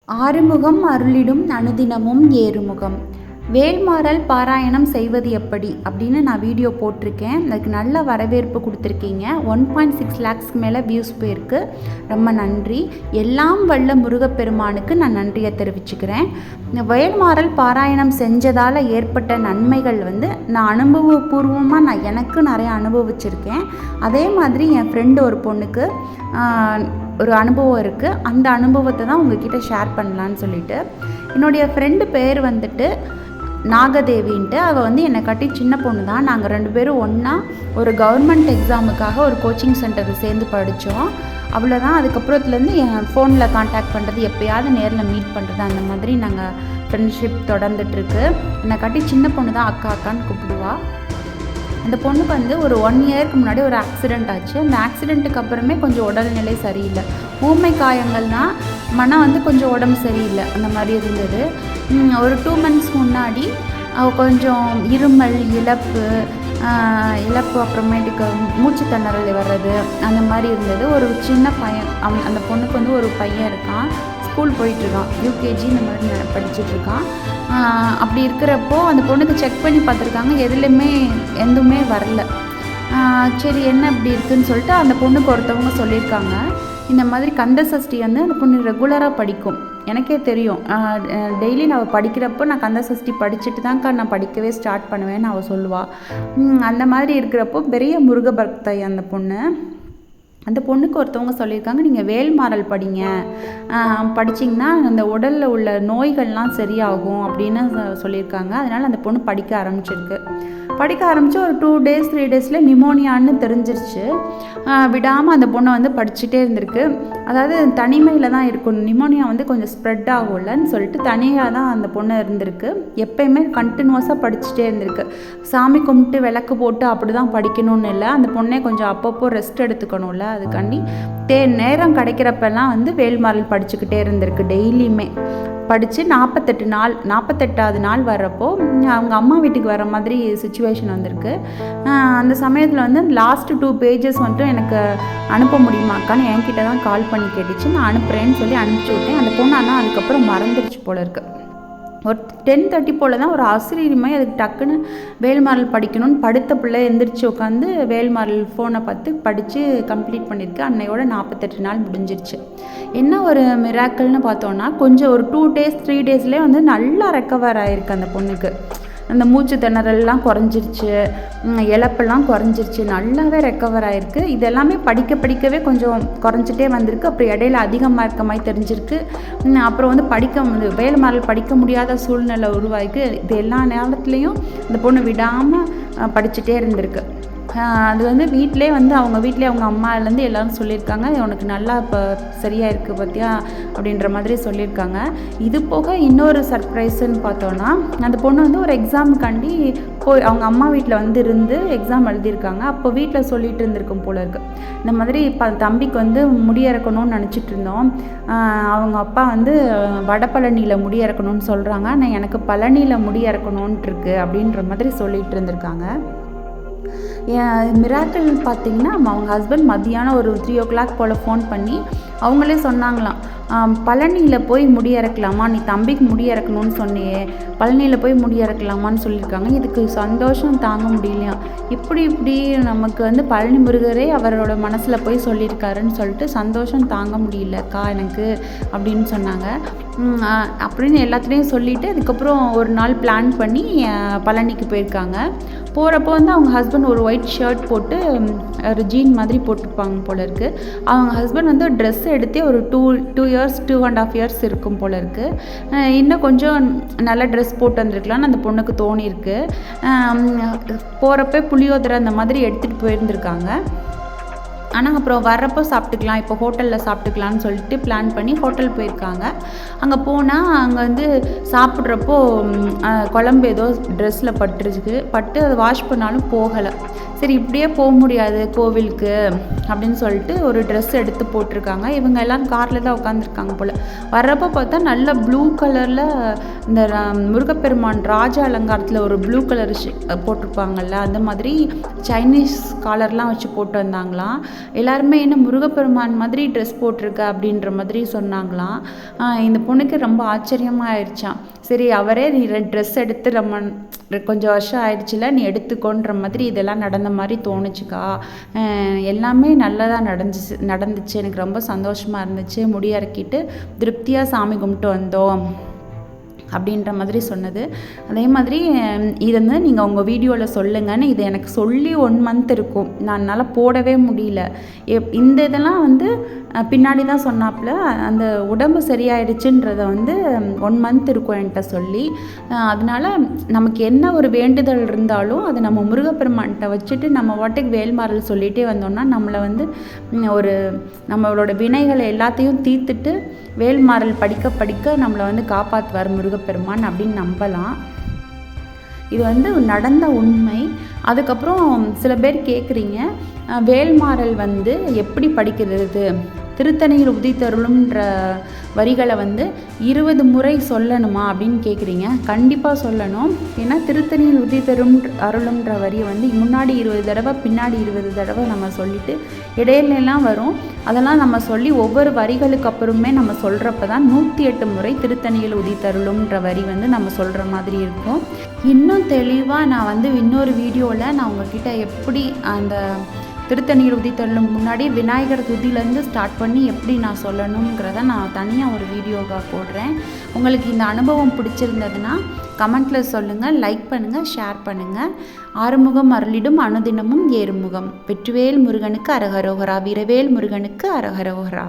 ஆறுமுகம் அருளிடும் அனுதினமும் ஏறுமுகம். வேல்மாறல் பாராயணம் செய்வது எப்படி அப்படின்னு நான் வீடியோ போட்டிருக்கேன். அதுக்கு நல்ல வரவேற்பு கொடுத்துருக்கீங்க. 1.6 lakhs மேலே வியூஸ் போயிருக்கு. ரொம்ப நன்றி. எல்லாம் வல்ல முருகப்பெருமானுக்கு நான் நன்றியை தெரிவிச்சுக்கிறேன். இந்த வேல்மாறல் பாராயணம் செஞ்சதால் ஏற்பட்ட நன்மைகள் நான் அனுபவபூர்வமாக எனக்கு நிறைய அனுபவிச்சிருக்கேன். அதே மாதிரி என் ஃப்ரெண்டு ஒரு பொண்ணுக்கு ஒரு அனுபவம் இருக்குது. அந்த அனுபவத்தை தான் உங்ககிட்ட ஷேர் பண்ணலான்னு சொல்லிட்டு, என்னுடைய ஃப்ரெண்டு பேர் நாகதேவின்ட்டு. அவள் என்னை காட்டி சின்ன பொண்ணு தான். நாங்கள் 2 பேரும் ஒன்றா ஒரு கவர்மெண்ட் எக்ஸாமுக்காக ஒரு கோச்சிங் சென்டருக்கு சேர்ந்து படித்தோம். அவ்வளோதான். அதுக்கப்புறத்துலேருந்து என் ஃபோனில் காண்டாக்ட் பண்ணுறது, எப்போயாவது நேரில் மீட் பண்ணுறது, அந்த மாதிரி நாங்கள் ஃப்ரெண்ட்ஷிப் தொடர்ந்துட்டுருக்கு. என்னை காட்டி சின்ன பொண்ணு தான், அக்கா அக்கான்னு கூப்பிடுவா. அந்த பொண்ணுக்கு ஒரு 1 இயருக்கு முன்னாடி ஒரு ஆக்சிடெண்ட் ஆச்சு. அந்த ஆக்சிடெண்ட்டுக்கு அப்புறமே கொஞ்சம் உடல்நிலை சரியில்லை. ஊமை காயங்கள்னால் மனம் கொஞ்சம் உடம்பு சரியில்லை, அந்த மாதிரி இருந்தது. ஒரு 2 months முன்னாடி கொஞ்சம் இருமல், இழப்பு, அப்புறமேட்டுக்கு மூச்சு திணறல் வர்றது, அந்த மாதிரி இருந்தது. ஒரு சின்ன பையன், அந்த பொண்ணுக்கு ஒரு பையன் இருக்கான், ஸ்கூல் போயிட்டுருக்கான், யூகேஜி இந்த மாதிரி படிச்சுட்ருக்கான். அப்படி இருக்கிறப்போ அந்த பொண்ணுக்கு செக் பண்ணி பார்த்துருக்காங்க, எதுவுமே வரல. சரி என்ன இப்படி இருக்குதுன்னு சொல்லிட்டு அந்த பொண்ணுக்கு ஒருத்தவங்க சொல்லியிருக்காங்க, இந்த மாதிரி கந்த சஷ்டி அந்த பொண்ணு ரெகுலராக படிக்கும். எனக்கே தெரியும், டெய்லி நான் படிக்கிறப்போ நான் கந்த சஷ்டி படிச்சுட்டு தான்க்கா நான் படிக்கவே ஸ்டார்ட் பண்ணுவேன்னு அவள் சொல்லுவாள். அந்த மாதிரி இருக்கிறப்போ பெரிய முருக பக்தை அந்த பொண்ணு. அந்த பொண்ணுக்கு ஒருத்தவங்க சொல்லியிருக்காங்க, நீங்கள் வேல்மாறல் படிங்க, படிச்சிங்கன்னா அந்த உடலில் உள்ள நோய்கள்லாம் சரியாகும் அப்படின்னு சொல்லியிருக்காங்க. அதனால் அந்த பொண்ணு படிக்க ஆரம்பிச்சிருக்கு. ஒரு 2 days 3 daysல நிமோனியான்னு தெரிஞ்சிருச்சு. விடாமல் அந்த பொண்ணை படிச்சுட்டே இருந்திருக்கு. அதாவது தனிமையில் தான் இருக்கும். நிமோனியா கொஞ்சம் ஸ்ப்ரெட் ஆகும்லன்னு சொல்லிட்டு தனியாக தான் அந்த பொண்ணு இருந்திருக்கு. எப்பயுமே கண்டினியூஸாக படிச்சுட்டே இருந்திருக்கு. சாமி கும்பிட்டு விளக்கு போட்டு அப்படி தான் படிக்கணும்னு இல்லை, அந்த பொண்ணே கொஞ்சம் அப்பப்போ ரெஸ்ட் எடுத்துக்கணும்ல, அதுக்காண்டி நேரம் கிடைக்கிறப்பெல்லாம் வேல்மாறல் படிச்சுக்கிட்டே இருந்திருக்கு. டெய்லியுமே படித்து 48வது நாள் வர்றப்போ அவங்க அம்மா வீட்டுக்கு வர மாதிரி சுச்சுவேஷன் வந்திருக்கு. அந்த சமயத்தில் லாஸ்ட் 2 pages எனக்கு அனுப்ப முடியுமாக்கான்னு என்கிட்ட தான் கால் பண்ணி கேட்டுச்சு. நான் அனுப்புகிறேன்னு சொல்லி அனுப்பிச்சி விட்டேன். அந்த பொண்ணு ஆனால் அதுக்கப்புறம் மறந்துடுச்சு போல இருக்குது. ஒரு 10:30 போல் தான் ஒரு ஆசிரியருமே அதுக்கு டக்குன்னு வேல்மாறல் படிக்கணும்னு படுத்த பிள்ளை எந்திரிச்சு உட்காந்து வேல்மாறல் ஃபோனை பார்த்து படித்து கம்ப்ளீட் பண்ணியிருக்கு. அன்னையோட 48 நாள் முடிஞ்சிருச்சு. என்ன ஒரு மிராக்கல்னு பார்த்தோன்னா, கொஞ்சம் ஒரு 2 days 3 daysலேயே நல்லா ரெக்கவர் ஆகிருக்கு அந்த பொண்ணுக்கு. அந்த மூச்சு திணறல்லாம் குறைஞ்சிருச்சு, இழப்பெல்லாம் குறைஞ்சிருச்சு, நல்லாவே ரெக்கவர் ஆகிருக்கு. இதெல்லாமே படிக்கவே கொஞ்சம் குறைஞ்சிட்டே வந்திருக்கு. அப்புறம் இடையில அதிகமாக இருக்க மாதிரி தெரிஞ்சிருக்கு. அப்புறம் வேல்மாறல் படிக்க முடியாத சூழ்நிலை உருவாயிருக்கு. இது எல்லா நேரத்துலேயும் இந்த பொண்ணு விடாமல் படிச்சுட்டே இருந்திருக்கு. அது வீட்டிலே அவங்க வீட்டிலே அவங்க அம்மாலேருந்து எல்லோரும் சொல்லியிருக்காங்க, உனக்கு நல்லா இப்போ சரியாக இருக்குது பார்த்தியா அப்படின்ற மாதிரி சொல்லியிருக்காங்க. இது போக இன்னொரு சர்ப்ரைஸுன்னு பார்த்தோன்னா, அந்த பொண்ணு ஒரு எக்ஸாமுக்காண்டி போய் அவங்க அம்மா வீட்டில் இருந்து எக்ஸாம் எழுதியிருக்காங்க. அப்போ வீட்டில் சொல்லிட்டு இருந்திருக்கும் போல இருக்குது, இந்த மாதிரி தம்பிக்கு முடி இறக்கணும்னு நினச்சிட்டு இருந்தோம். அவங்க அப்பா வடபழனியில் முடி இறக்கணும்னு சொல்கிறாங்க, ஆனால் எனக்கு பழனியில் முடி இறக்கணுன்ட்டு இருக்குது அப்படின்ற மாதிரி சொல்லிகிட்டு இருந்திருக்காங்க. மிராக்கிள் பார்த்திங்கன்னா, அவங்க ஹஸ்பண்ட் மத்தியானம் ஒரு 3 o'clock போல் ஃபோன் பண்ணி அவங்களே சொன்னாங்களாம், பழனியில் போய் முடி இறக்கலாமா, நீ தம்பிக்கு முடி இறக்கணும்னு சொன்னியே, பழனியில் போய் முடி இறக்கலாமான்னு சொல்லியிருக்காங்க. இதுக்கு சந்தோஷம் தாங்க முடியலையா. இப்படி நமக்கு பழனி முருகரே அவரோட மனசில் போய் சொல்லியிருக்காருன்னு சொல்லிட்டு சந்தோஷம் தாங்க முடியலக்கா எனக்கு அப்படின்னு சொன்னாங்க. அப்படின்னு எல்லாத்துலேயும் சொல்லிவிட்டு அதுக்கப்புறம் ஒரு நாள் பிளான் பண்ணி பழனிக்கு போயிருக்காங்க. போகிறப்போ அவங்க ஹஸ்பண்ட் ஒரு ஒயிட் ஷர்ட் போட்டு ஒரு ஜீன் மாதிரி போட்டுப்பாங்க போல இருக்குது. அவங்க ஹஸ்பண்ட் ட்ரெஸ் எடுத்தே ஒரு 2.5 years இருக்கும் போல இருக்குது. இன்னும் கொஞ்சம் நல்ல ட்ரெஸ் போட்டு வந்திருக்கலான்னு அந்த பொண்ணுக்கு தோணியிருக்கு. போகிறப்ப புளியோதரை அந்த மாதிரி எடுத்துகிட்டு போயிருந்துருக்காங்க. ஆனால் அப்புறம் வர்றப்போ சாப்பிட்டுக்கலாம், இப்போ ஹோட்டலில் சாப்பிட்டுக்கலான்னு சொல்லிட்டு பிளான் பண்ணி ஹோட்டல் போயிருக்காங்க. அங்கே போனால் அங்கே சாப்பிட்றப்போ குழம்பு ஏதோ ட்ரெஸ்ஸில் பட்டு அதை வாஷ் பண்ணாலும் போகலை. சரி இப்படியே போக முடியாது கோவிலுக்கு அப்படின்னு சொல்லிட்டு ஒரு ட்ரெஸ் எடுத்து போட்டிருக்காங்க. இவங்க எல்லாம் காரில் தான் உட்காந்துருக்காங்க போல். வர்றப்போ பார்த்தா நல்ல ப்ளூ கலரில் இந்த முருகப்பெருமான் ராஜ அலங்காரத்தில் ஒரு ப்ளூ கலர் போட்டிருப்பாங்கல்ல, அந்த மாதிரி சைனீஸ் காலர்லாம் வச்சு போட்டு வந்தாங்களாம். எல்லாருமே என்ன முருகப்பெருமான் மாதிரி ட்ரெஸ் போட்டிருக்க அப்படின்ற மாதிரி சொன்னாங்களாம். இந்த பொண்ணுக்கு ரொம்ப ஆச்சரியமாக ஆயிடுச்சான். சரி அவரே நீ ட்ரெஸ் எடுத்து கொஞ்சம் வருஷம் ஆயிடுச்சுல, நீ எடுத்துக்கோன்ற மாதிரி இதெல்லாம் நடந்த மாதிரி தோணுச்சுக்கா. எல்லாமே நல்லதாக நடந்துச்சு. எனக்கு ரொம்ப சந்தோஷமாக இருந்துச்சு. முடியறக்கிட்டு திருப்தியாக சாமி கும்பிட்டு வந்தோம் அப்படின்ற மாதிரி சொன்னது. அதே மாதிரி இது வந்து நீங்கள் உங்கள் வீடியோவில் சொல்லுங்கன்னு இது எனக்கு சொல்லி 1 மந்த் இருக்கும். நான் என்னால் போடவே முடியல. இந்த இதெல்லாம் வந்து பின்னாடி தான் சொன்னாப்புல. அந்த உடம்பு சரியாயிடுச்சுன்றதை வந்து 1 மந்த் இருக்கும் என்கிட்ட சொல்லி. அதனால் நமக்கு என்ன ஒரு வேண்டுதல் இருந்தாலும் அதை நம்ம முருகப்பெருமான்கிட்ட வச்சுட்டு நம்ம வாட்டுக்கு வேல்மாறல் சொல்லிகிட்டே வந்தோம்னா நம்மளை வந்து நம்மளோட வினைகளை எல்லாத்தையும் தீர்த்துட்டு வேல்மாறல் படிக்க படிக்க நம்மளை வந்து காப்பாற்றுவார் முருகப்பெருமான் அப்படின்னு நம்பலாம். இது வந்து நடந்த உண்மை. அதுக்கப்புறம் சில பேர் கேட்குறீங்க, வேல்மாறல் வந்து எப்படி படிக்கிறது, திருத்தணியில் உதித்தருளும்ன்ற வரிகளை வந்து 20 முறை சொல்லணுமா அப்படின்னு கேட்குறீங்க. கண்டிப்பாக சொல்லணும். ஏன்னா திருத்தணியில் அருளும்ன்ற வரியை வந்து முன்னாடி 20 தடவை பின்னாடி 20 தடவை நம்ம சொல்லிவிட்டு இடையிலலாம் வரும். அதெல்லாம் நம்ம சொல்லி ஒவ்வொரு வரிகளுக்கு அப்புறமே நம்ம சொல்கிறப்ப தான் 108 முறை திருத்தணியில் உதித்தருளும்ன்ற வரி வந்து நம்ம சொல்கிற மாதிரி இருக்கும். இன்னும் தெளிவாக நான் வந்து இன்னொரு வீடியோவில் நான் உங்ககிட்ட எப்படி அந்த திருத்தணியில் உதித்தருளும் முன்னாடி விநாயகர் துதியிலேருந்து ஸ்டார்ட் பண்ணி எப்படி நான் சொல்லணுங்கிறத நான் தனியாக ஒரு வீடியோவாக போடுறேன். உங்களுக்கு இந்த அனுபவம் பிடிச்சிருந்ததுன்னா கமெண்ட்டில் சொல்லுங்கள், லைக் பண்ணுங்கள், ஷேர் பண்ணுங்கள். ஆறுமுகம் அருளிடும் அனுதினமும் ஏறுமுகம். வெற்றிவேல் முருகனுக்கு அரகரோகரா, வீரவேல் முருகனுக்கு அரகரோகரா.